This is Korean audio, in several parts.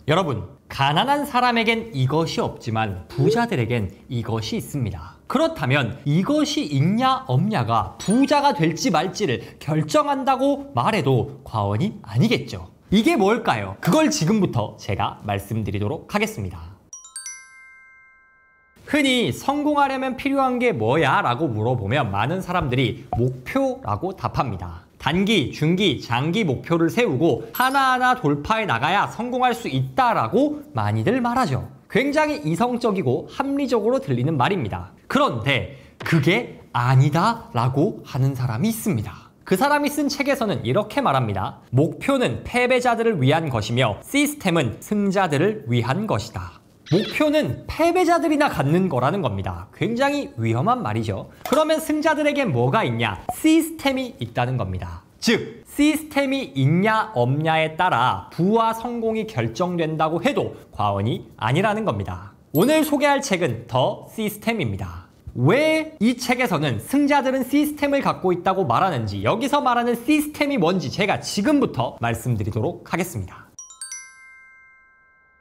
여러분, 가난한 사람에겐 이것이 없지만 부자들에겐 이것이 있습니다. 그렇다면 이것이 있냐 없냐가 부자가 될지 말지를 결정한다고 말해도 과언이 아니겠죠. 이게 뭘까요? 그걸 지금부터 제가 말씀드리도록 하겠습니다. 흔히 성공하려면 필요한 게 뭐야? 라고 물어보면 많은 사람들이 목표라고 답합니다. 단기, 중기, 장기 목표를 세우고 하나하나 돌파해 나가야 성공할 수 있다라고 많이들 말하죠. 굉장히 이성적이고 합리적으로 들리는 말입니다. 그런데 그게 아니다라고 하는 사람이 있습니다. 그 사람이 쓴 책에서는 이렇게 말합니다. 목표는 패배자들을 위한 것이며 시스템은 승자들을 위한 것이다. 목표는 패배자들이나 갖는 거라는 겁니다. 굉장히 위험한 말이죠. 그러면 승자들에겐 뭐가 있냐? 시스템이 있다는 겁니다. 즉, 시스템이 있냐 없냐에 따라 부와 성공이 결정된다고 해도 과언이 아니라는 겁니다. 오늘 소개할 책은 더 시스템입니다. 왜 이 책에서는 승자들은 시스템을 갖고 있다고 말하는지, 여기서 말하는 시스템이 뭔지 제가 지금부터 말씀드리도록 하겠습니다.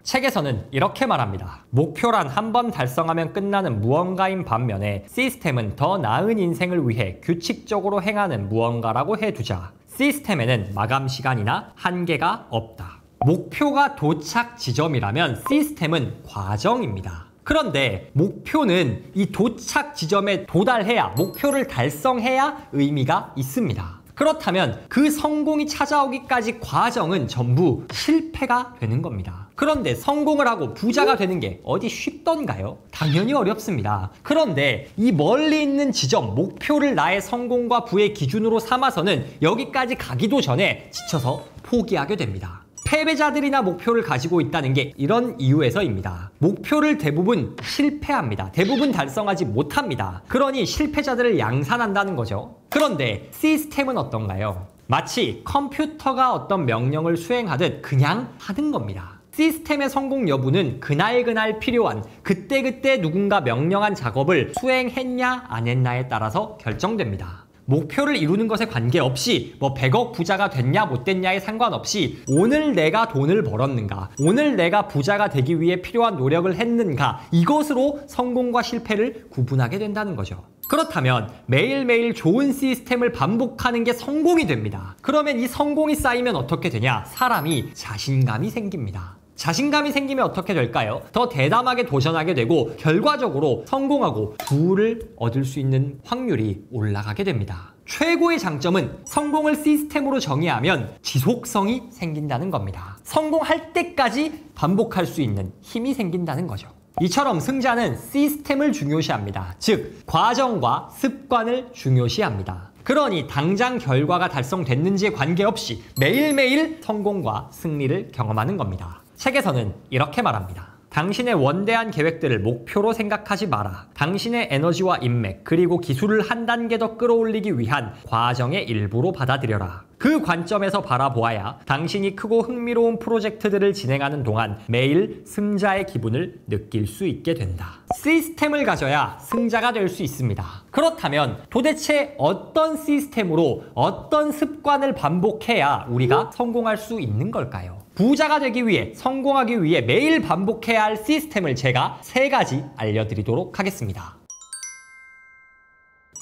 책에서는 이렇게 말합니다. 목표란 한 번 달성하면 끝나는 무언가인 반면에 시스템은 더 나은 인생을 위해 규칙적으로 행하는 무언가라고 해두자. 시스템에는 마감 시간이나 한계가 없다. 목표가 도착 지점이라면 시스템은 과정입니다. 그런데 목표는 이 도착 지점에 도달해야, 목표를 달성해야 의미가 있습니다. 그렇다면 그 성공이 찾아오기까지 과정은 전부 실패가 되는 겁니다. 그런데 성공을 하고 부자가 되는 게 어디 쉽던가요? 당연히 어렵습니다. 그런데 이 멀리 있는 지점, 목표를 나의 성공과 부의 기준으로 삼아서는 여기까지 가기도 전에 지쳐서 포기하게 됩니다. 패배자들이나 목표를 가지고 있다는 게 이런 이유에서입니다. 목표를 대부분 실패합니다. 대부분 달성하지 못합니다. 그러니 실패자들을 양산한다는 거죠. 그런데 시스템은 어떤가요? 마치 컴퓨터가 어떤 명령을 수행하듯 그냥 하는 겁니다. 시스템의 성공 여부는 그날 필요한 그때 누군가 명령한 작업을 수행했냐 안 했냐에 따라서 결정됩니다. 목표를 이루는 것에 관계없이 100억 부자가 됐냐 못 됐냐에 상관없이 오늘 내가 돈을 벌었는가, 오늘 내가 부자가 되기 위해 필요한 노력을 했는가, 이것으로 성공과 실패를 구분하게 된다는 거죠. 그렇다면 매일매일 좋은 시스템을 반복하는 게 성공이 됩니다. 그러면 이 성공이 쌓이면 어떻게 되냐? 사람이 자신감이 생깁니다. 자신감이 생기면 어떻게 될까요? 더 대담하게 도전하게 되고 결과적으로 성공하고 부를 얻을 수 있는 확률이 올라가게 됩니다. 최고의 장점은 성공을 시스템으로 정의하면 지속성이 생긴다는 겁니다. 성공할 때까지 반복할 수 있는 힘이 생긴다는 거죠. 이처럼 승자는 시스템을 중요시합니다. 즉, 과정과 습관을 중요시합니다. 그러니 당장 결과가 달성됐는지에 관계없이 매일매일 성공과 승리를 경험하는 겁니다. 책에서는 이렇게 말합니다. 당신의 원대한 계획들을 목표로 생각하지 마라. 당신의 에너지와 인맥, 그리고 기술을 한 단계 더 끌어올리기 위한 과정의 일부로 받아들여라. 그 관점에서 바라보아야 당신이 크고 흥미로운 프로젝트들을 진행하는 동안 매일 승자의 기분을 느낄 수 있게 된다. 시스템을 가져야 승자가 될 수 있습니다. 그렇다면 도대체 어떤 시스템으로 어떤 습관을 반복해야 우리가 성공할 수 있는 걸까요? 부자가 되기 위해, 성공하기 위해 매일 반복해야 할 시스템을 제가 3가지 알려드리도록 하겠습니다.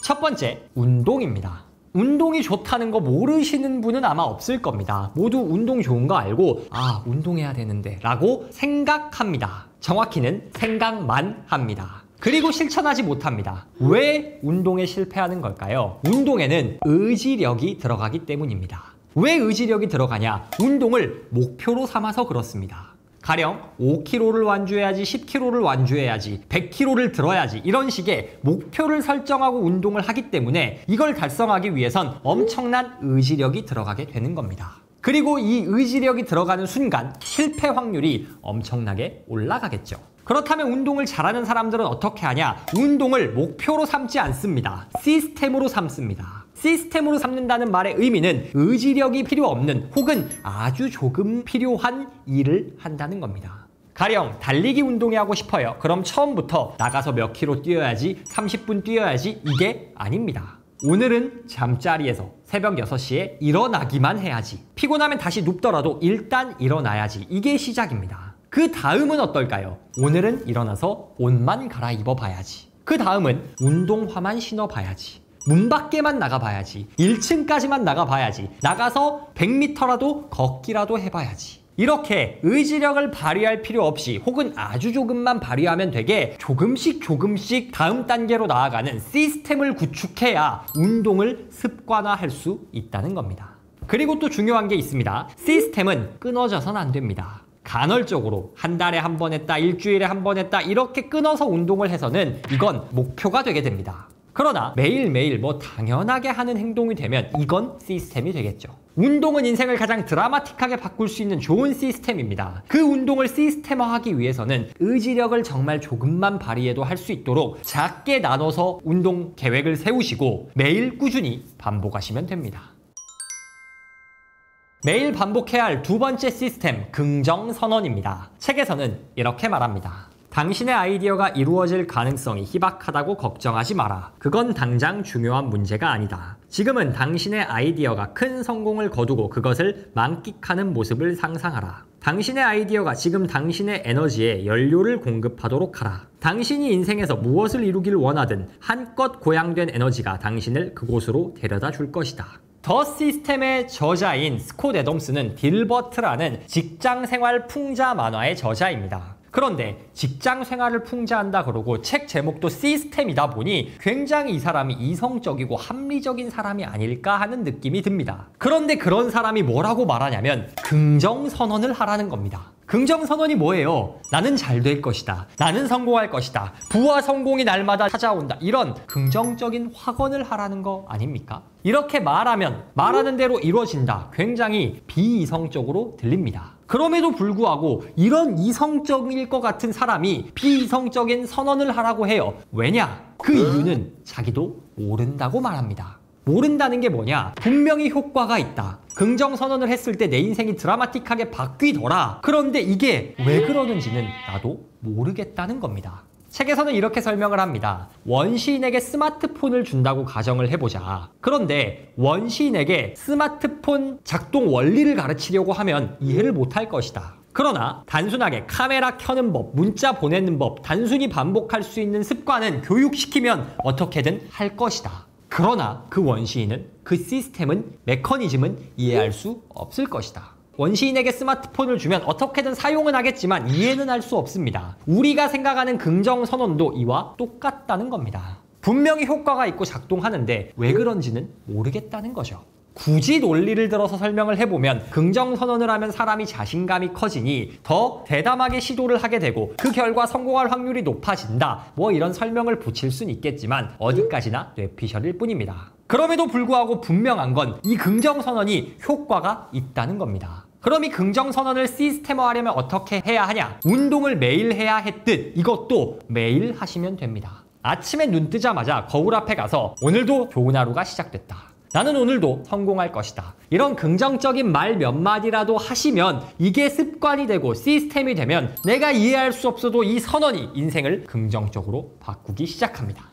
첫 번째, 운동입니다. 운동이 좋다는 거 모르시는 분은 아마 없을 겁니다. 모두 운동 좋은 거 알고 운동해야 되는데 라고 생각합니다. 정확히는 생각만 합니다. 그리고 실천하지 못합니다. 왜 운동에 실패하는 걸까요? 운동에는 의지력이 들어가기 때문입니다. 왜 의지력이 들어가냐? 운동을 목표로 삼아서 그렇습니다. 가령 5kg를 완주해야지, 10kg를 완주해야지, 100kg를 들어야지, 이런 식의 목표를 설정하고 운동을 하기 때문에 이걸 달성하기 위해선 엄청난 의지력이 들어가게 되는 겁니다. 그리고 이 의지력이 들어가는 순간 실패 확률이 엄청나게 올라가겠죠. 그렇다면 운동을 잘하는 사람들은 어떻게 하냐? 운동을 목표로 삼지 않습니다. 시스템으로 삼습니다. 시스템으로 삼는다는 말의 의미는 의지력이 필요 없는 혹은 아주 조금 필요한 일을 한다는 겁니다. 가령 달리기 운동이 하고 싶어요. 그럼 처음부터 나가서 몇 킬로 뛰어야지, 30분 뛰어야지, 이게 아닙니다. 오늘은 잠자리에서 새벽 6시에 일어나기만 해야지. 피곤하면 다시 눕더라도 일단 일어나야지. 이게 시작입니다. 그 다음은 어떨까요? 오늘은 일어나서 옷만 갈아입어 봐야지. 그 다음은 운동화만 신어 봐야지. 문 밖에만 나가봐야지. 1층까지만 나가봐야지. 나가서 100m라도 걷기라도 해봐야지. 이렇게 의지력을 발휘할 필요 없이 혹은 아주 조금만 발휘하면 되게 조금씩 다음 단계로 나아가는 시스템을 구축해야 운동을 습관화할 수 있다는 겁니다. 그리고 또 중요한 게 있습니다. 시스템은 끊어져선 안 됩니다. 간헐적으로 한 달에 한 번 했다, 일주일에 한 번 했다 이렇게 끊어서 운동을 해서는 이건 목표가 되게 됩니다. 그러나 매일매일 당연하게 하는 행동이 되면 이건 시스템이 되겠죠. 운동은 인생을 가장 드라마틱하게 바꿀 수 있는 좋은 시스템입니다. 그 운동을 시스템화하기 위해서는 의지력을 정말 조금만 발휘해도 할 수 있도록 작게 나눠서 운동 계획을 세우시고 매일 꾸준히 반복하시면 됩니다. 매일 반복해야 할 두 번째 시스템, 긍정선언입니다. 책에서는 이렇게 말합니다. 당신의 아이디어가 이루어질 가능성이 희박하다고 걱정하지 마라. 그건 당장 중요한 문제가 아니다. 지금은 당신의 아이디어가 큰 성공을 거두고 그것을 만끽하는 모습을 상상하라. 당신의 아이디어가 지금 당신의 에너지에 연료를 공급하도록 하라. 당신이 인생에서 무엇을 이루길 원하든 한껏 고양된 에너지가 당신을 그곳으로 데려다 줄 것이다. 더 시스템의 저자인 스콧 애덤스는 딜버트라는 직장생활 풍자 만화의 저자입니다. 그런데 직장 생활을 풍자한다 그러고 책 제목도 시스템이다 보니 굉장히 이 사람이 이성적이고 합리적인 사람이 아닐까 하는 느낌이 듭니다. 그런데 그런 사람이 뭐라고 말하냐면 긍정선언을 하라는 겁니다. 긍정선언이 뭐예요? 나는 잘 될 것이다. 나는 성공할 것이다. 부와 성공이 날마다 찾아온다. 이런 긍정적인 확언을 하라는 거 아닙니까? 이렇게 말하면 말하는 대로 이루어진다. 굉장히 비이성적으로 들립니다. 그럼에도 불구하고 이런 이성적일 것 같은 사람이 비이성적인 선언을 하라고 해요. 왜냐? 그 이유는 자기도 모른다고 말합니다. 모른다는 게 뭐냐? 분명히 효과가 있다. 긍정선언을 했을 때 내 인생이 드라마틱하게 바뀌더라. 그런데 이게 왜 그러는지는 나도 모르겠다는 겁니다. 책에서는 이렇게 설명을 합니다. 원시인에게 스마트폰을 준다고 가정을 해보자. 그런데 원시인에게 스마트폰 작동 원리를 가르치려고 하면 이해를 못할 것이다. 그러나 단순하게 카메라 켜는 법, 문자 보내는 법, 단순히 반복할 수 있는 습관은 교육시키면 어떻게든 할 것이다. 그러나 그 원시인은, 그 시스템은, 메커니즘은 이해할 수 없을 것이다. 원시인에게 스마트폰을 주면 어떻게든 사용은 하겠지만 이해는 할 수 없습니다. 우리가 생각하는 긍정선언도 이와 똑같다는 겁니다. 분명히 효과가 있고 작동하는데 왜 그런지는 모르겠다는 거죠. 굳이 논리를 들어서 설명을 해보면 긍정선언을 하면 사람이 자신감이 커지니 더 대담하게 시도를 하게 되고 그 결과 성공할 확률이 높아진다. 이런 설명을 붙일 수는 있겠지만 어디까지나 뇌피셜일 뿐입니다. 그럼에도 불구하고 분명한 건 이 긍정선언이 효과가 있다는 겁니다. 그럼 이 긍정선언을 시스템화하려면 어떻게 해야 하냐? 운동을 매일 해야 했듯 이것도 매일 하시면 됩니다. 아침에 눈 뜨자마자 거울 앞에 가서 오늘도 좋은 하루가 시작됐다. 나는 오늘도 성공할 것이다. 이런 긍정적인 말 몇 마디라도 하시면 이게 습관이 되고 시스템이 되면 내가 이해할 수 없어도 이 선언이 인생을 긍정적으로 바꾸기 시작합니다.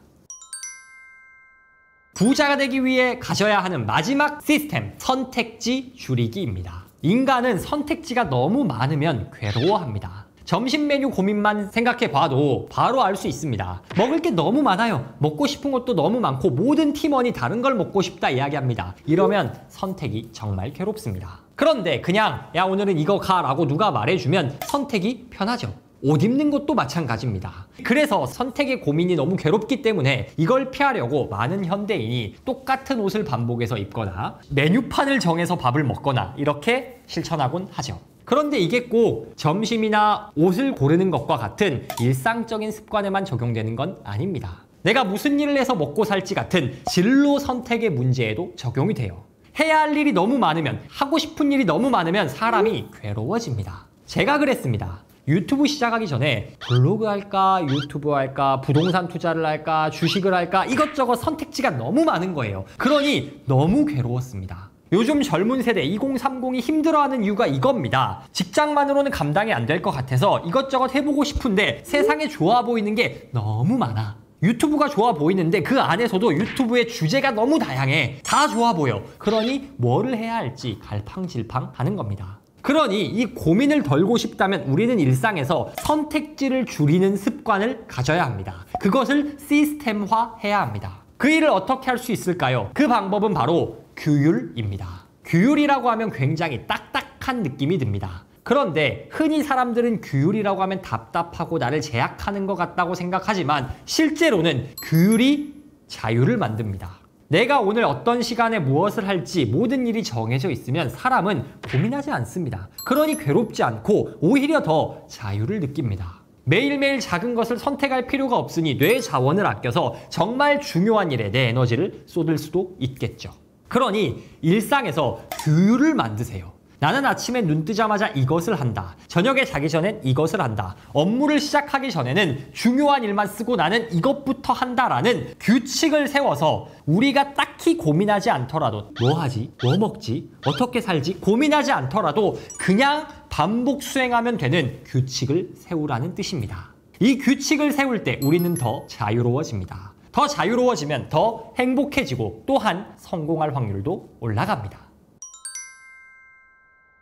부자가 되기 위해 가져야 하는 마지막 시스템, 선택지 줄이기입니다. 인간은 선택지가 너무 많으면 괴로워합니다. 점심 메뉴 고민만 생각해 봐도 바로 알 수 있습니다. 먹을 게 너무 많아요. 먹고 싶은 것도 너무 많고 모든 팀원이 다른 걸 먹고 싶다 이야기합니다. 이러면 선택이 정말 괴롭습니다. 그런데 그냥 야 오늘은 이거 가 라고 누가 말해주면 선택이 편하죠. 옷 입는 것도 마찬가지입니다. 그래서 선택의 고민이 너무 괴롭기 때문에 이걸 피하려고 많은 현대인이 똑같은 옷을 반복해서 입거나 메뉴판을 정해서 밥을 먹거나 이렇게 실천하곤 하죠. 그런데 이게 꼭 점심이나 옷을 고르는 것과 같은 일상적인 습관에만 적용되는 건 아닙니다. 내가 무슨 일을 해서 먹고 살지 같은 진로 선택의 문제에도 적용이 돼요. 해야 할 일이 너무 많으면, 하고 싶은 일이 너무 많으면 사람이 괴로워집니다. 제가 그랬습니다. 유튜브 시작하기 전에 블로그 할까, 유튜브 할까, 부동산 투자를 할까, 주식을 할까 이것저것 선택지가 너무 많은 거예요. 그러니 너무 괴로웠습니다. 요즘 젊은 세대 2030이 힘들어하는 이유가 이겁니다. 직장만으로는 감당이 안 될 것 같아서 이것저것 해보고 싶은데 세상에 좋아 보이는 게 너무 많아. 유튜브가 좋아 보이는데 그 안에서도 유튜브의 주제가 너무 다양해. 다 좋아 보여. 그러니 뭐를 해야 할지 갈팡질팡 하는 겁니다. 그러니 이 고민을 덜고 싶다면 우리는 일상에서 선택지를 줄이는 습관을 가져야 합니다. 그것을 시스템화해야 합니다. 그 일을 어떻게 할 수 있을까요? 그 방법은 바로 규율입니다. 규율이라고 하면 굉장히 딱딱한 느낌이 듭니다. 그런데 흔히 사람들은 규율이라고 하면 답답하고 나를 제약하는 것 같다고 생각하지만 실제로는 규율이 자유를 만듭니다. 내가 오늘 어떤 시간에 무엇을 할지 모든 일이 정해져 있으면 사람은 고민하지 않습니다. 그러니 괴롭지 않고 오히려 더 자유를 느낍니다. 매일매일 작은 것을 선택할 필요가 없으니 뇌 자원을 아껴서 정말 중요한 일에 내 에너지를 쏟을 수도 있겠죠. 그러니 일상에서 규율을 만드세요. 나는 아침에 눈 뜨자마자 이것을 한다. 저녁에 자기 전엔 이것을 한다. 업무를 시작하기 전에는 중요한 일만 쓰고 나는 이것부터 한다라는 규칙을 세워서 우리가 딱히 고민하지 않더라도 뭐 하지? 뭐 먹지? 어떻게 살지? 고민하지 않더라도 그냥 반복 수행하면 되는 규칙을 세우라는 뜻입니다. 이 규칙을 세울 때 우리는 더 자유로워집니다. 더 자유로워지면 더 행복해지고 또한 성공할 확률도 올라갑니다.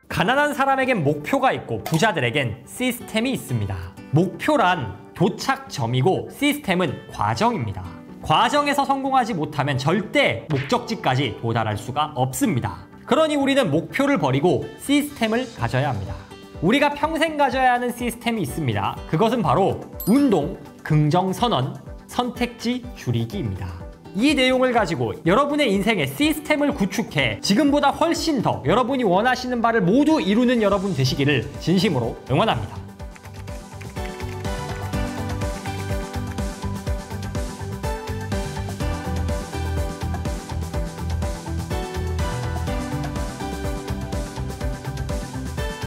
가난한 사람에겐 목표가 있고 부자들에겐 시스템이 있습니다. 목표란 도착점이고 시스템은 과정입니다. 과정에서 성공하지 못하면 절대 목적지까지 도달할 수가 없습니다. 그러니 우리는 목표를 버리고 시스템을 가져야 합니다. 우리가 평생 가져야 하는 시스템이 있습니다. 그것은 바로 운동, 긍정선언, 선택지 줄이기입니다. 이 내용을 가지고 여러분의 인생의 시스템을 구축해 지금보다 훨씬 더 여러분이 원하시는 바를 모두 이루는 여러분 되시기를 진심으로 응원합니다.